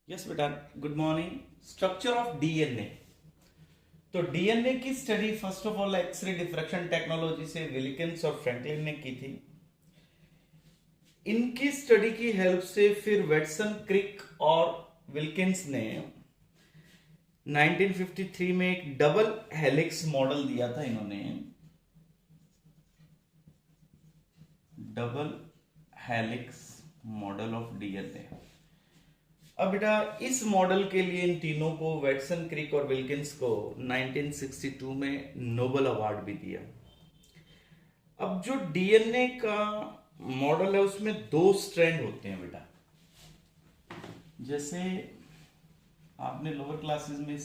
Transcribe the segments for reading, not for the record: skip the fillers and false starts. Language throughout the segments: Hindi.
यस बेटा, good morning. Structure of DNA. तो डीएनए की study first of all X-ray diffraction technology से विल्किंस और फ्रैंकलिन ने की थी। इनकी स्टडी की हेल्प से फिर वेटसन, क्रिक और विल्किंस ने 1953 में एक डबल हेलिक्स मॉडल दिया था। इन्होंने double helix model of DNA. अब बेटा, इस मॉडल के लिए इन तीनों को, वेटसन, क्रिक और विल्किंस को 1962 में नोबेल अवार्ड भी दिया। अब जो डीएनए का मॉडल है उसमें दो स्ट्रैंड होते हैं बेटा। जैसे आपने लोअर क्लासेस में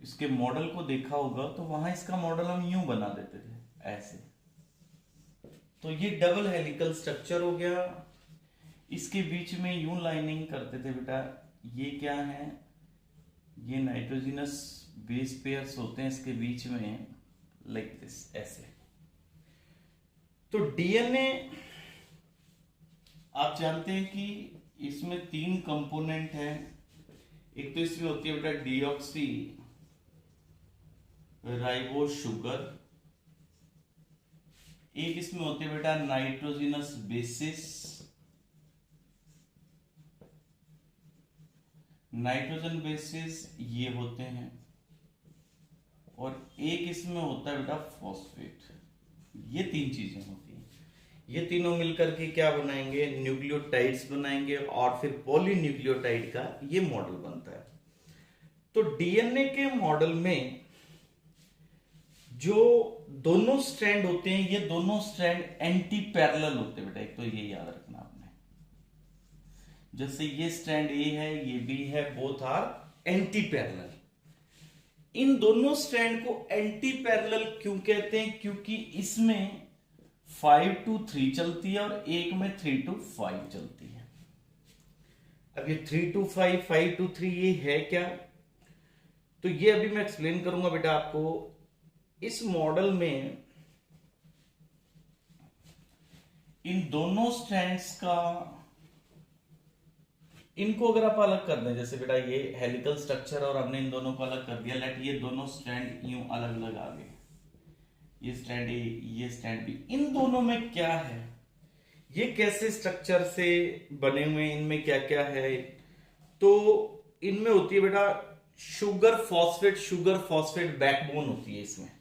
इसके मॉडल को देखा होगा, तो वहां इसका मॉडल हम यूं बना देते थे, ऐसे। तो ये डबल हेलिकल स्ट्रक्चर हो गया। इसके बीच में यूं लाइनिंग करते थे बेटा। ये क्या है? ये नाइट्रोजनस बेस पेयर्स होते हैं इसके बीच में, लाइक दिस, ऐसे। तो डीएनए आप जानते हैं कि इसमें तीन कंपोनेंट हैं। एक तो इसमें होती है बेटा डीऑक्सी राइबो शुगर, एक इसमें होती है बेटा नाइट्रोजनस बेसिस, नाइट्रोजन बेसिस ये होते हैं, और एक इसमें होता है बेटा फॉस्फेट। ये तीन चीजें होती हैं। ये तीनों मिलकर के क्या बनाएंगे? न्यूक्लियोटाइड्स बनाएंगे, और फिर पॉलीन्यूक्लियोटाइड का ये मॉडल बनता है। तो डीएनए के मॉडल में जो दोनों स्ट्रैंड होते हैं, ये दोनों स्ट्रैंड एंटी पैरेलल होते हैं बेटा। एक तो ये याद रखना आपने, जैसे ये स्ट्रैंड ए है, ये बी है, बोथ आर एंटी पैरेलल। इन दोनों स्ट्रैंड को एंटी पैरेलल क्यों कहते हैं? क्योंकि इसमें 5 to 3 चलती है और एक में 3 to 5 चलती है। अब ये 3 to 5, 5 to 3 ये है क्या? तो ये अभी मैं एक्सप्लेन करूंगा बेटा आपको। इस मॉडल में इन दोनों स्ट्रैंड्स का, इनको अगर आप अलग कर दें, जैसे बेटा ये हेलिकल स्ट्रक्चर और हमने इन दोनों को अलग कर दिया, लेट ये दोनों स्ट्रैंड यूं अलग अलग आ गए, ये स्ट्रैंड ए, ये स्ट्रैंड बी। इन दोनों में क्या है? ये कैसे स्ट्रक्चर से बने हुए हैं? इनमें क्या क्या है? तो इनमें होती है बेटा शुगर फॉस्फेट बैकबोन होती है इसमें,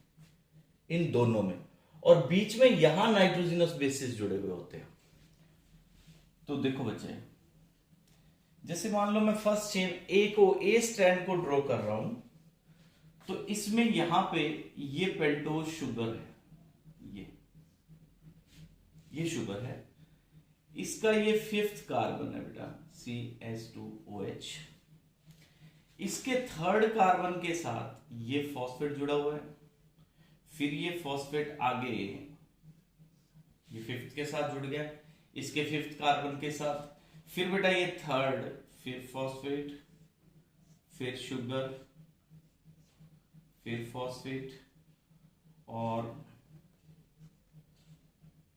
इन दोनों में, और बीच में यहां नाइट्रोजनस बेसिस जुड़े हुए होते हैं। तो देखो बच्चे, जैसे मान लो मैं फर्स्ट चेन ए स्ट्रैंड को ड्रॉ कर रहा हूं, तो इसमें यहां पे ये पेंटोज शुगर है, ये शुगर है। इसका ये 5th कार्बन है बेटा, CH2OH। इसके 3rd कार्बन के साथ ये फॉस्फेट जुड़ा हुआ है, फिर ये फॉस्फेट आगे ये 5th के साथ जुड़ गया, इसके 5th कार्बन के साथ, फिर बेटा ये 3rd, फिर फॉस्फेट, फिर शुगर, फिर फॉस्फेट, और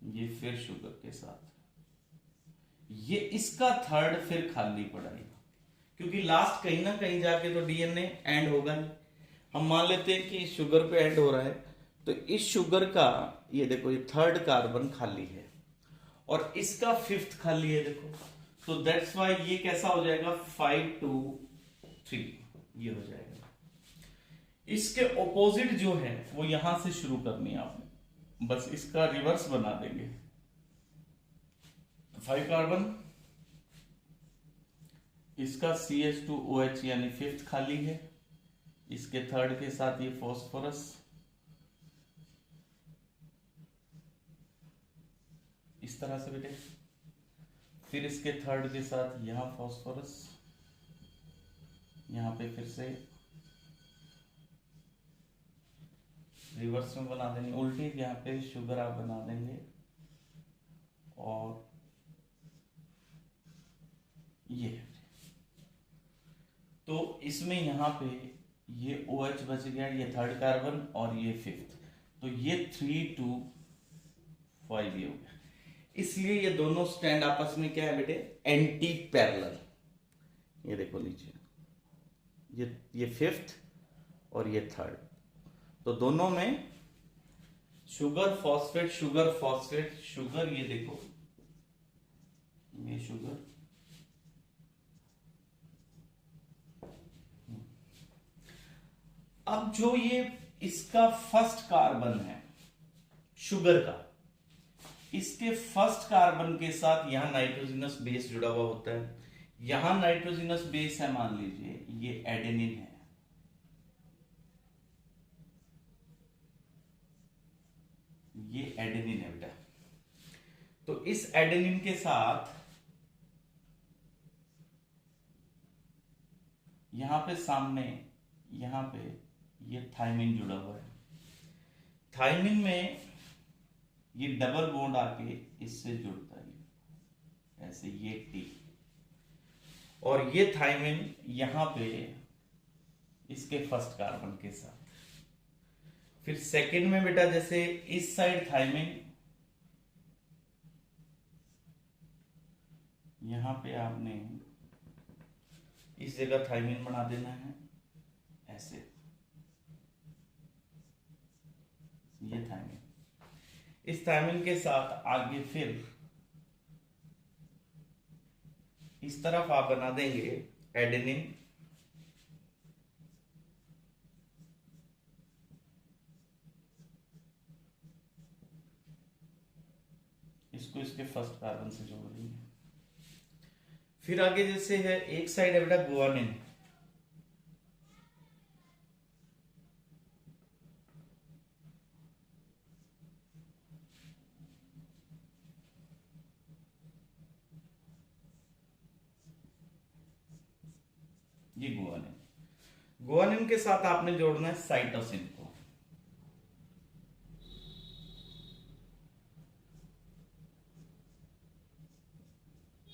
ये फिर शुगर के साथ। ये इसका 3rd फिर खाली पड़ेगा, क्योंकि लास्ट कहीं ना कहीं जाके तो डीएनए एंड होगा ही। हम मान लेते हैं कि शुगर पे एंड हो रहा है, तो इस शुगर का ये देखो, ये 3rd कार्बन खाली है और इसका 5th खाली है, देखो। तो दैट्स वाई ये कैसा हो जाएगा? 5 to 3 ये हो जाएगा। इसके ऑपोजिट जो है वो यहां से शुरू करनी है आपने, बस इसका रिवर्स बना देंगे। 5 कार्बन, इसका CH2OH यानी 5th खाली है, इसके 3rd के साथ ये फॉस्फोरस, इस तरह से बेटे, फिर इसके 3rd के साथ यहां फॉस्फोरस, यहां पे फिर से रिवर्स में बना देंगे, उल्टी यहां पे शुगर आप बना देंगे, और ये, तो इसमें यहां पे ये OH बच गया, ये 3rd कार्बन और ये 5th, तो ये 3 to 5 ये हो गया। इसलिए ये दोनों स्टैंड आपस में क्या है बेटे? Anti parallel. ये देखो लीजिए, ये फिफ्थ और ये थर्ड, तो दोनों में sugar phosphate sugar phosphate sugar, ये देखो ये शुगर, अब जो ये इसका फर्स्ट कार्बन है शुगर का, इसके फर्स्ट कार्बन के साथ यहां नाइट्रोजनस बेस जुड़ा हुआ होता है, यहां नाइट्रोजनस बेस है, मान लीजिए ये एडेनिन है, ये एडेनिन है बेटा, तो इस एडेनिन के साथ यहां पे सामने यहां पे ये थायमिन जुड़ा हुआ है, थायमिन में ये डबल बॉन्ड आके इससे जुड़ता है ऐसे, ये टी, और ये थायमिन यहां पे इसके फर्स्ट कार्बन के साथ, फिर सेकंड में बेटा जैसे इस साइड थायमिन, यहां पे आपने इस जगह थायमिन बना देना है ऐसे, ये थायमिन, इस थायमिन के साथ आगे फिर इस तरफ आप बना देंगे एडेनिन, इसको इसके फर्स्ट कार्बन से जोड़ देंगे, फिर आगे जैसे है एक साइड है बेटा गुआनिन, ये गुआनिन, गुआनिन के साथ आपने जोड़ना है साइटोसिन को,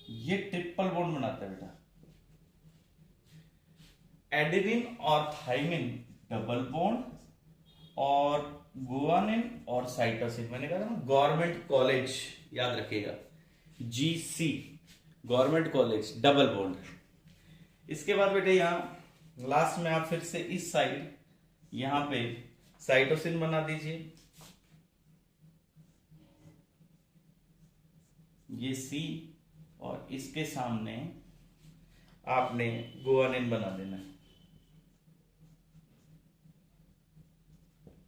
ये ट्रिपल बॉन्ड बनाता है बेटा, एडेनिन और थायमिन डबल बॉन्ड, और गुआनिन और साइटोसिन, मैंने कहा ना गवर्नमेंट कॉलेज याद रखिएगा, GC government college double bond. इसके बाद बेटे यहां लास्ट में आप फिर से इस साइड यहां पे साइटोसिन बना दीजिए, ये C, और इसके सामने आपने गुआनिन बना देना है,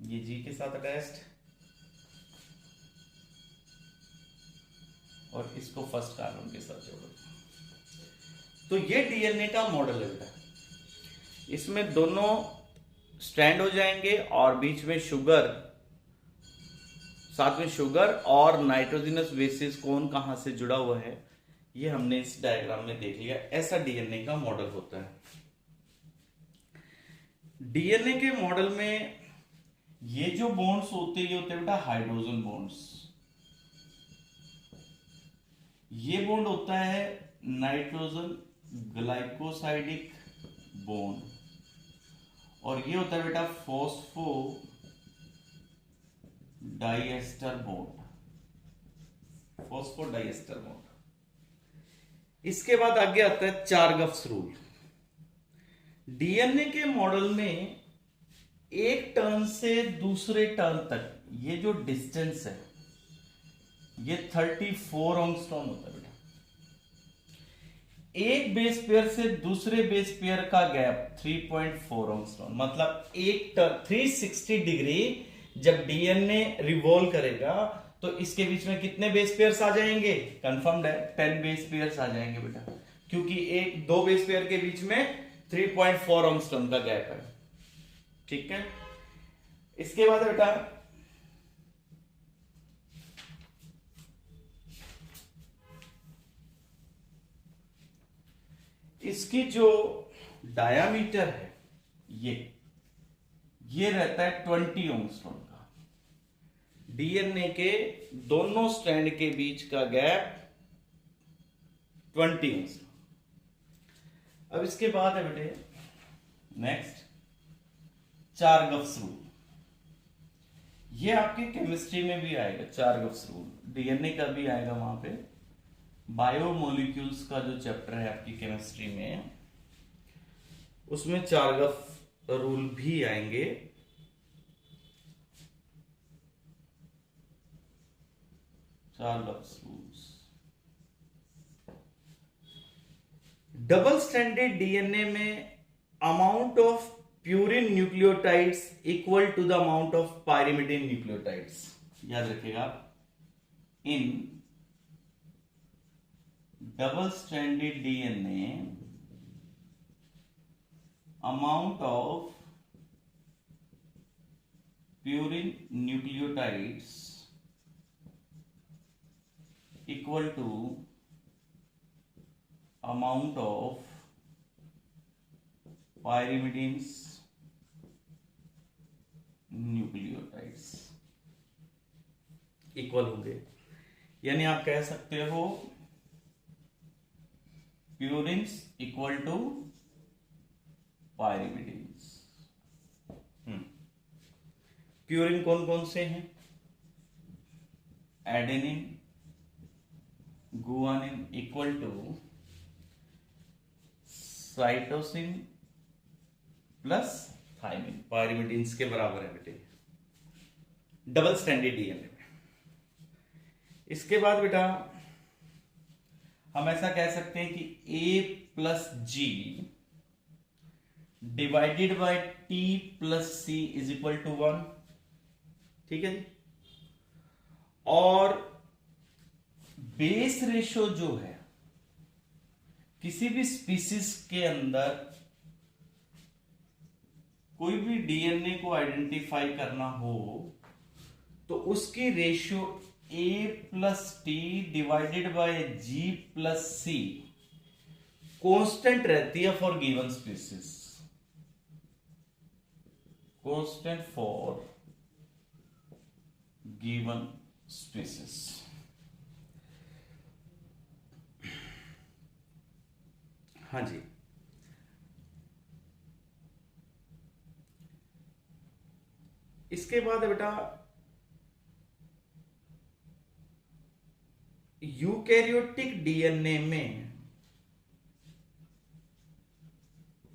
ये G के साथ अटैच्ड, और इसको फर्स्ट कार्बन के साथ जोड़ो, तो ये डीएनए का मॉडल है बेटा, इसमें दोनों स्ट्रैंड हो जाएंगे और बीच में शुगर, साथ में शुगर और नाइट्रोजनस बेसिस कौन कहां से जुड़ा हुआ है, ये हमने इस डायग्राम में देख लिया, ऐसा डीएनए का मॉडल होता है। डीएनए के मॉडल में ये जो बॉन्ड्स होते हैं ये होते हैं बेटा हाइड्रोजन बॉन्ड्स, ये बॉन्ड होता है नाइट्रोजन ग्लाइकोसाइडिक बॉन्ड, और ये होता है बेटा phospho diester bond, phospho diester bond. इसके बाद आगे आता है चारगफ्स रूल। डीएनए के मॉडल में एक टर्न से दूसरे टर्न तक ये जो डिस्टेंस है ये 34 एंगस्ट्रॉम होता है बेटा, एक बेस पेयर से दूसरे बेस पेयर का गैप 3.4 एंगस्ट्रॉम, मतलब एक टर्न 360 डिग्री जब डीएनए रिवॉल्व करेगा तो इसके बीच में कितने बेस पेयर्स आ जाएंगे, कंफर्म्ड है 10 बेस पेयर्स आ जाएंगे बेटा, क्योंकि एक दो बेस पेयर के बीच में 3.4 एंगस्ट्रॉम का गैप है, ठीक है। इसके बाद बेटा इसकी जो डायामीटर है ये रहता है 20 एंगस्ट्रॉम का, डीएनए के दोनों स्ट्रैंड के बीच का गैप 20 एंगस्ट्रॉम। अब इसके बाद है बेटे नेक्स्ट चारगफ्स रूल, ये आपके केमिस्ट्री में भी आएगा, चारगफ्स रूल डीएनए का भी आएगा, वहां पे बायोमोलिक्यूल्स का जो चैप्टर है आपकी केमिस्ट्री में उसमें चार्गफ रूल भी आएंगे। Chargaff rules. Double stranded DNA में amount of purine nucleotides equal to the amount of pyrimidine nucleotides. याद रखिएगा, in double stranded DNA amount of purine nucleotides equal to amount of pyrimidines nucleotides equal होंगे। यानी आप कह सकते हो purines equal to pyrimidines. Purine कौन कौन से हैं? Adenine, guanine equal to cytosine plus thymine, pyrimidines के बराबर है बेटे डबल स्ट्रैंडेड डीएनए में। इसके बाद बेटा हम ऐसा कह सकते हैं कि A plus G divided by T plus C is equal to 1। ठीक है जी। और बेस रेशो जो है किसी भी स्पीसीज के अंदर कोई भी डीएनए को आइडेंटिफाई करना हो तो उसकी ratio A plus T divided by G plus C constant रहती है for given species. Constant for given species. हाँ जी। इसके बाद बेटा यूकैरियोटिक डीएनए में,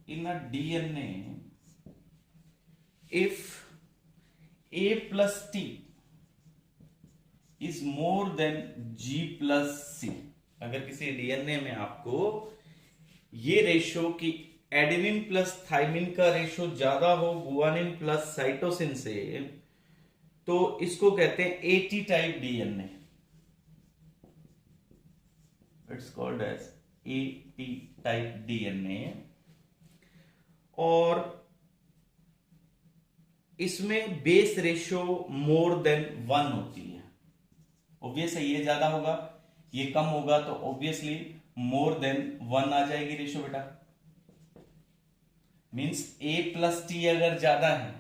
in a DNA if A plus T is more than G plus C, अगर किसी डीएनए में आपको ये रेशो की एडेनिन प्लस थाइमिन का रेशो ज्यादा हो गुआनिन प्लस साइटोसिन से, तो इसको कहते हैं AT type DNA. It's called as AT type DNA. और इसमें बेस रेशो मोर देन 1 होती है। ऑब्वियस है, ये ज्यादा होगा ये कम होगा, तो ऑब्वियसली मोर देन 1 आ जाएगी रेशो बेटा। मींस A प्लस टी अगर ज्यादा है,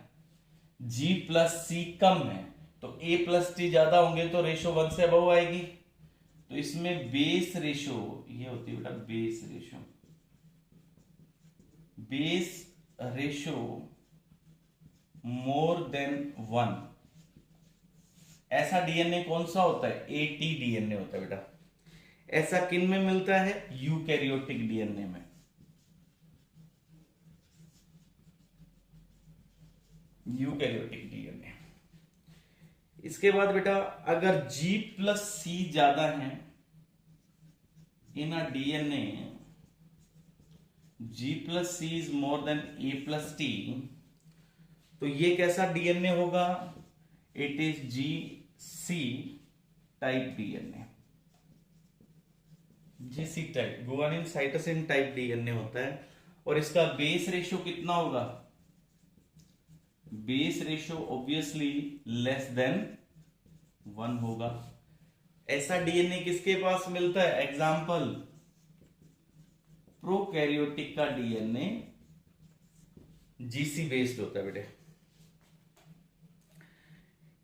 G प्लस C कम है, तो A प्लस टी ज्यादा होंगे तो रेशो 1 से अबव आएगी। तो इसमें बेस रेशो ये होती है बेटा base ratio. Base ratio more than 1, ऐसा डीएनए कौन सा होता है? एटी डीएनए होता है बेटा। ऐसा किन में मिलता है? यूकैरियोटिक डीएनए में। Eukaryotic DNA. इसके बाद बेटा अगर G प्लस C ज्यादा है in a DNA, G plus C is more than A plus T, तो ये कैसा डीएनए होगा? It is GC type DNA. GC type guanine cytosine type DNA होता है। और इसका बेस रेशियो कितना होगा? Base ratio obviously less than 1 होगा। ऐसा डीएनए किसके पास मिलता है? एग्जाम्पल प्रोकैरियोटिक का डीएनए GC बेस्ड होता है बेटे।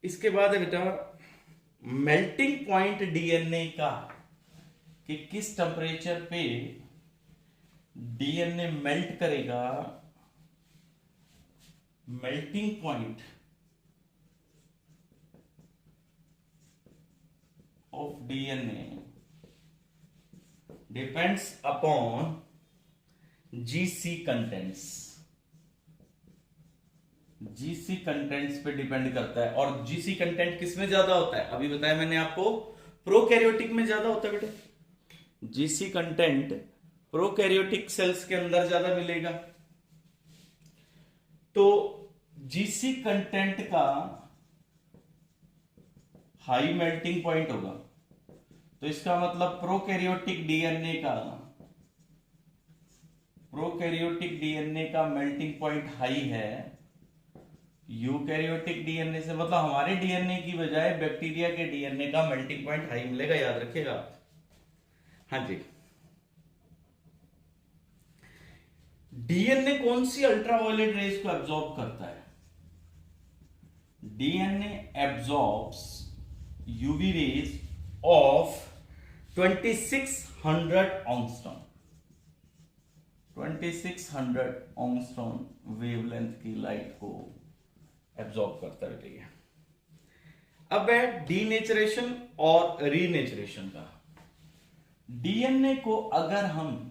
इसके बाद है बेटा मेल्टिंग पॉइंट डीएनए का, कि किस टेम्परेचर पे डीएनए मेल्ट करेगा। Melting point of DNA depends upon GC contents, GC contents पे डिपेंड करता है। और जीसी कंटेंट किस में ज्यादा होता है, अभी बताया मैंने आपको, प्रोकैरियोटिक में ज्यादा होता है बेटे। जीसी कंटेंट प्रोकैरियोटिक सेल्स के अंदर ज्यादा मिलेगा। तो जीसी कंटेंट का हाई मेल्टिंग पॉइंट होगा, तो इसका मतलब प्रोकैरियोटिक डीएनए का मेल्टिंग पॉइंट हाई है। यूकैरियोटिक डीएनए से मतलब हमारे डीएनए की बजाय बैक्टीरिया के डीएनए का मेल्टिंग पॉइंट हाई मिलेगा, याद रखिएगा। हाँ जी, डीएनए कौन सी अल्ट्रावायलेट रेज को एब्जॉर्ब करता है? DNA absorbs UV rays of 2600 angstrom, 2600 angstrom wavelength की लाइट को एब्जॉर्ब करता है बेटे। अब है डीनेचरेशन और रीनेचरेशन का। डीएनए को अगर हम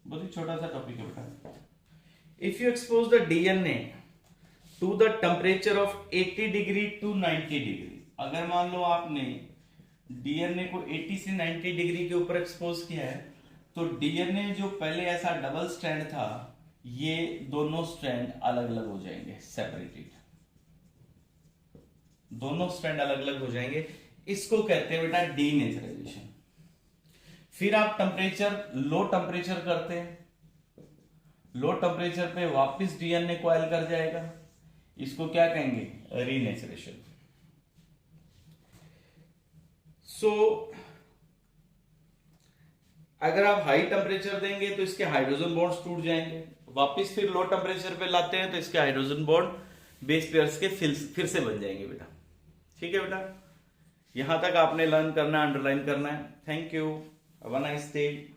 बहुत ही छोटा सा टॉपिक है बेटा। If you expose the DNA to the temperature of 80 degree to 90 degree, अगर मान लो आपने डीएनए को 80 से 90 डिग्री के ऊपर एक्सपोज किया है, तो डीएनए जो पहले ऐसा डबल स्ट्रैंड था, ये दोनों स्ट्रैंड अलग अलग हो जाएंगे, सेपरेटेड, दोनों स्ट्रैंड अलग अलग हो जाएंगे। इसको कहते हैं बेटा डीनेचराइजेशन। फिर आप लो टेम्परेचर करते हैं, लो टेम्परेचर पे वापस डीएनए कॉइल कर जाएगा, इसको क्या कहेंगे? रीनेचरेशन। अगर आप हाई टेम्परेचर देंगे तो इसके हाइड्रोजन बॉन्ड्स टूट जाएंगे, वापस फिर लो टेम्परेचर पे लाते हैं तो इसके हाइड्रोजन बॉन्ड बेस पेयर्स के फिर से बन जाएंगे बेटा। ठीक है बेटा, यहां तक आपने लर्न करना है, अंडरलाइन करना है। Thank you, have a nice day.